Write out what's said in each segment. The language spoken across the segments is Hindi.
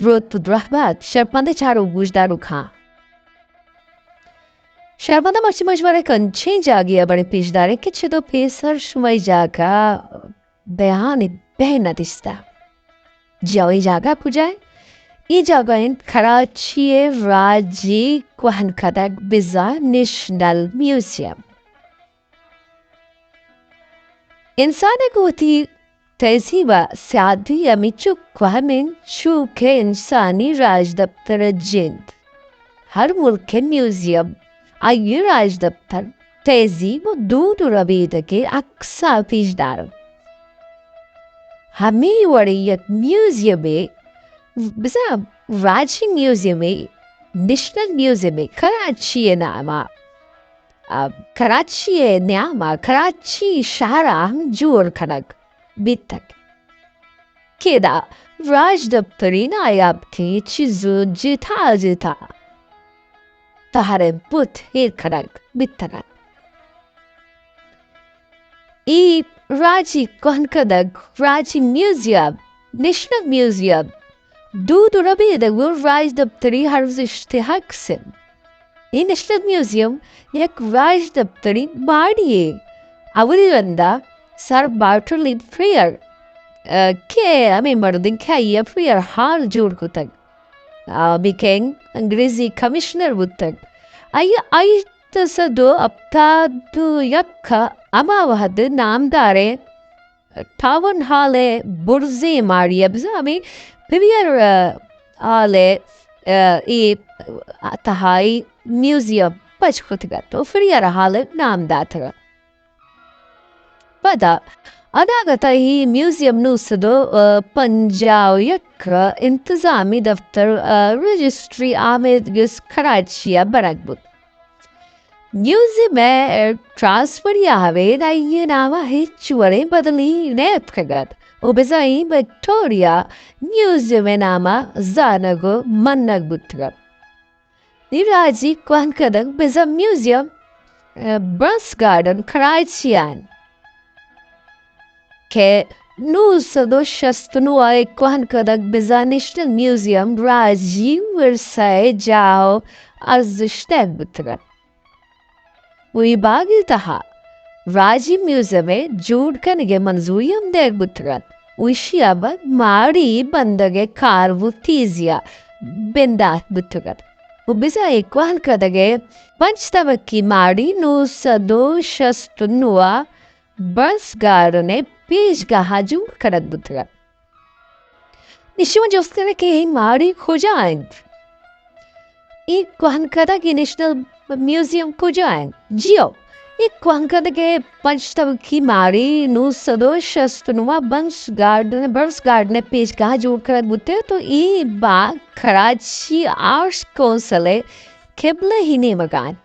brot drahbat şarpmanda çaro bujdaru kha şarpmanda maçmajvare kançe jagiya bade peşdare ke çedo pesar shumay jaga beyani behnadista jawi jaga pujay ई जगह कराची राजी कोहनकदक बिजा नेशनल म्यूजियम इंसान गोती तहजीबा सादी अमिचु क्वामिन शू के इंसानी राज दफ्तर जिंद हर मुल्क के म्यूजियम आयु राज दफ्तर तहजीब दूर रबीद के अक्सा पेशदार हमें वरीयत म्यूजियम में बिजा राजी म्यूजियम में नेशनल म्यूजियम में कराची नामा कराची शहरा जोर खनक बितक केदा राज दफ्तरी नायाब थे चीजो जिता तहरे पुत हेर खनक बितक ई राजी कोहनकदक राजी म्यूजियम नेशनल म्यूजियम दूध रबी दगो राज दफ्तरी हर्ज इश्तिहाकसिन ई नेशनल म्यूजियम एक राज दफ्तरी बाड़िए अवरी वंदा सर बार्टरली फ्रेयर के हमें मर्दिन खाइया फ्रेयर हाल जोड़ को तक बिकेंग अंग्रेजी कमिश्नर बुतक आई तसदो अपता दो यक्का अमा वहद नामदारे टावन हाले बुर्जे मारिया बिजा हमें Premier ale e tahai museum pachkutgato Premier hale naam datra. Pada adagata hi museum nusado Panjawiyak intizami daftar registry Ahmed Gus Karachiya Baragbut. Museum में ट्रांसफर यावे दाइये नावा हिचुअरे बदली nap कगत Obezayi Victoria Museum nama zanago manag butgat. Niraji Kwankadang Beza Museum Brass Garden Karachian. Ke Nusado Shastunuai Kwankadang Beza National Museum Raji Versailles Jao Azishteg butgat. Wibagi taha राजी म्यूजियम में जूड का निगे मंजूरियम देख बुतरत उशियाबा मारी बंदगे कारवु तीजिया बिंदात बुतरत उबिजा एक वाहन कदगे पंचतवक की मारी नो सदो शस्तुनुआ बस गारने पेश गहा जूड करत बुतरत निश्चय जोस्करे के मारी खोजाएं एक वाहन कदगे नेशनल म्यूजियम खोजाएं जियो एक क्वांकद के पंचतव की मारी नु सदोष शस्तनुआ बर्स गार्डन पेश कहा जोड़ कर बुते तो ये बाग कराची आर्ट्स कौंसले केबले ही ने मकान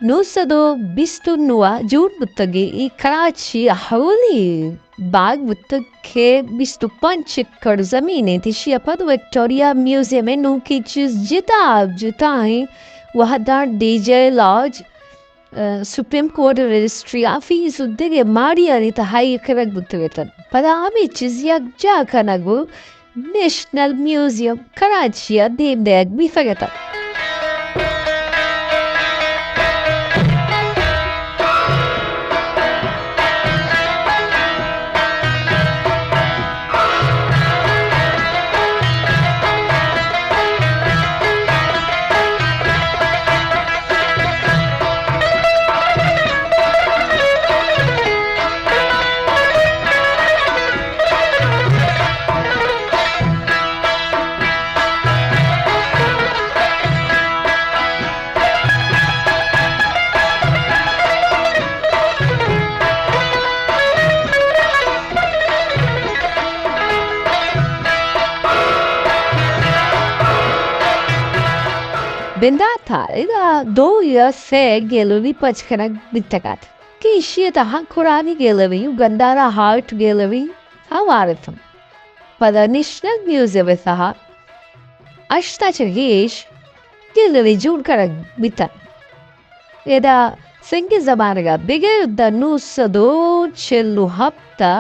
नु सदो बिस्तुनुआ जोड़ बुतगे ये कराची हौली बाग बुतग के बिस्तु पंच कर जमीने थी शियापद विक्टोरिया म्यूजियम में नु की चीज जिता है वहदार डीजे लॉज सुप्रीम कोर्ट रजिस्ट्री ऑफिस उद्देगे मारियानी तहाई करक बुतवेतन पदामी चीज़िया जा कनगु नेशनल म्यूजियम कराचिया देव देग भी फगता बिंदा था इदा 2 year से गैलरी पचकनक बितकात कि इशी तहा खुरानी गैलरी गंदारा हार्ट गैलरी हवारतम पदा नेशनल म्यूजियम तहा अष्टा चगेश गैलरी जोड़ कर बिता इदा सिंगे जमानगा बिगे दनु सदो चेल्लु हफ्ता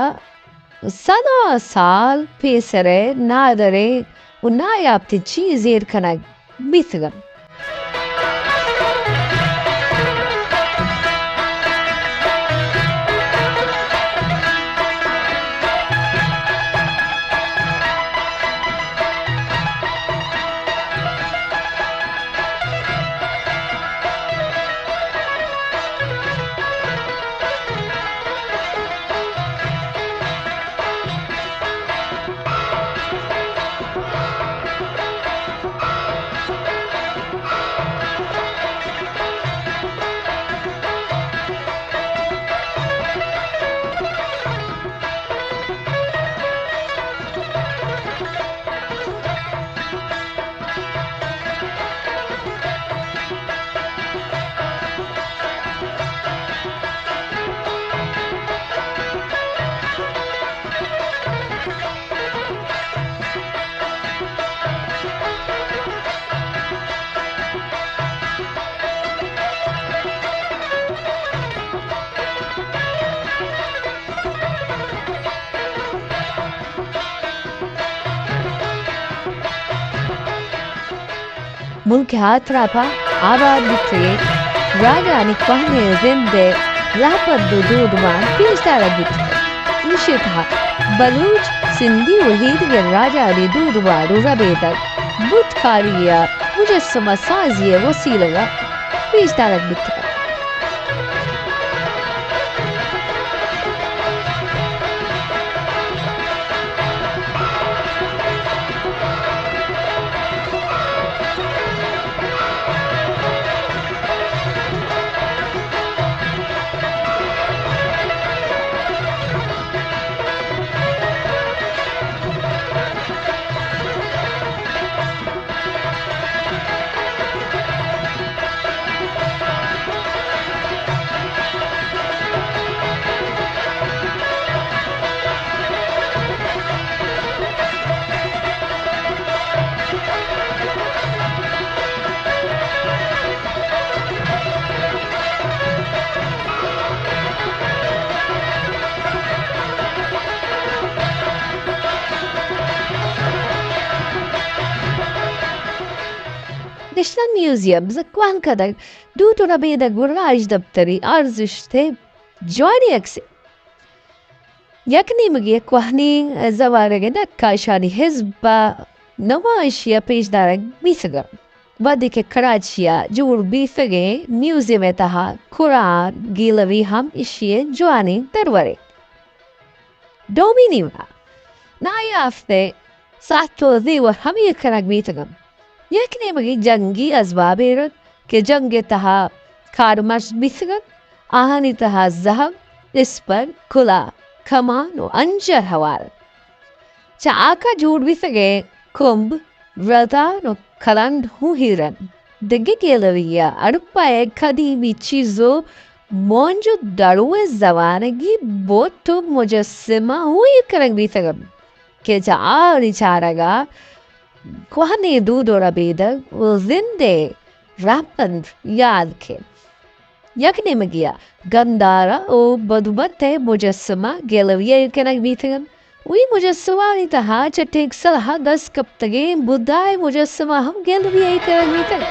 Sana sal pesere nadere unayapti çizir kanak bitgan. Mulk hatrapa abad bitri raga ni kwahne zinde lapad duduman pistara bitri nishitha Baloch Sindhi wahid ke raja ne dudumaru rabedak butkariya mujassama saziye wasilaga pistara bitri National Museum zakwan kadar dutura beda guraj daftari arzishte joini aksi. Yakni magi kwahni zawarege dakka shani hizba namaishiya pejdarag bisagar. Wadi ke Karachiya jur bifage museum etaha Quran gilavi ham ishiye joani darware. Dominiva. Nayafte sato diwa hami kanak bitagam. यकने मगी जंगी अज़बाबेरत के जंगे तहा कारमश बिसगत आहानी तहा ज़हब इस पर खुला खमान और अंजर हवाल चा आका जूड़ बिसगे कुंभ व्रतान और खलंड हूँ हिरन दिग्गे के लविया अरुपा एक खदीमी चीज़ों मौजूद दरुए ज़वानगी बहुत तो मुजस्सिमा हुई करंग बिसगम के चा आरी चारगा Kwahne dudora beda will zinde rapand yaad ke. Yakne magia gandara o badubate mujassama gelaviye kenak bitigan. We mujassama ni taha chatek salaha 10 kaptage budai mujassama ham gelaviye kenak bitigan.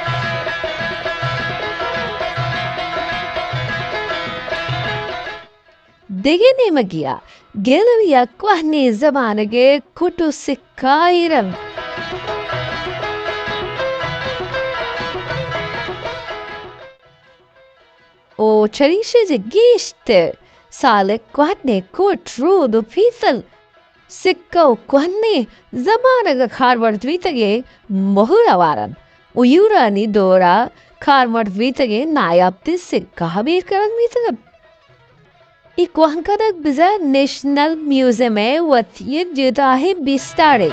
Degene magia gelaviya kwahne zamanage kutu sikkairam. O charishe je giste sale kwahne ko true do pisal sikka kwahne zamanaga kharward vitage mohuravaran uyurani dora kharward vitage nayapti sikka habir karan vitage I kwahkadak biza National Museum e wathir jitahe bistare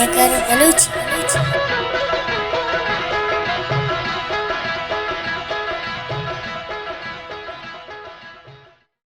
Maker Balochi.